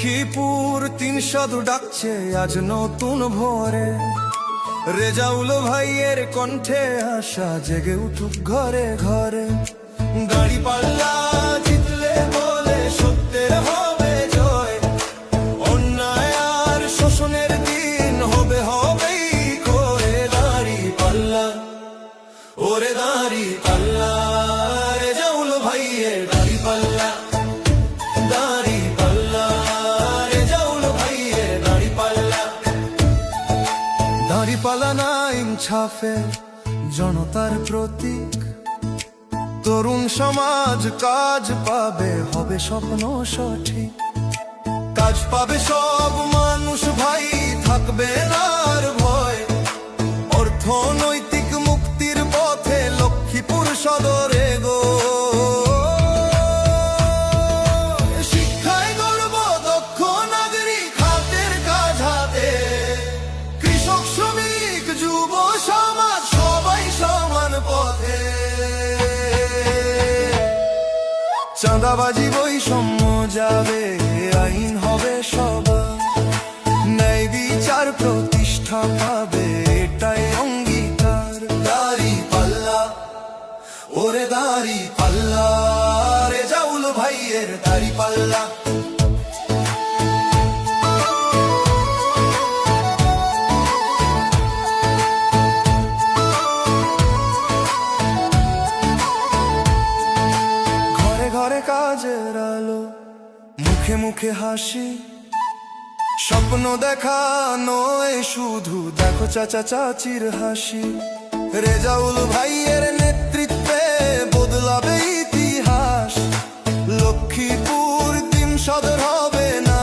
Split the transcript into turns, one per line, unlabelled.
লক্ষ্মীপুর ৩০০ ডাকছে আজ নতুন ভোরে, রেজাউল ভাইয়ের কণ্ঠে আশা জেগে উঠুক ঘরে ঘরে। দাঁড়িপাল্লা জিতলে বলে সত্যের হবে জয়, অন্যায় আর শোষণের দিন হবে হবেই করে। দাঁড়িপাল্লা ওরে দাঁড়িপাল্লা, রেজাউল ভাইয়ের দাঁড়িপাল্লা, দাঁড়িপাল্লা রেজাউল ভাইয়ের দাঁড়িপাল্লা। দাঁড়িপাল্লা নাইম ছাফের জনতার প্রতীক, তরুণ সমাজ কাজ পাবে, হবে স্বপ্ন সঠিক। কাজ পাবে সব মানুষ ভাই, থাকবে না আর ভয়। অর্থনৈতিক মুক্তির পথে লক্ষ্মীপুর সদরে গো। শিক্ষায় গর্ব দক্ষ নাগরিক, হাতের কাজ হাতে। কৃষক শ্রমিক যুব সমাজ সবাই সমান পথে। চাঁদাবাজি বৈষম্য যাবে, আইন হবে সবার, ন্যায় বিচার প্রতিষ্ঠা পাবে, এটাই অঙ্গীকার। দাঁড়িপাল্লা ওরে দাঁড়িপাল্লা, রেজাউল ভাইয়ের দাঁড়িপাল্লা। ঘরে কাজের আলো, মুখে মুখে হাসি, স্বপ্ন দেখা নয় শুধু, দেখো চাচা চাচির হাসি। রেজাউল ভাইয়ের নেতৃত্বে বদলাবে ইতিহাস, লক্ষ্মীপুর ৩০০ হবে না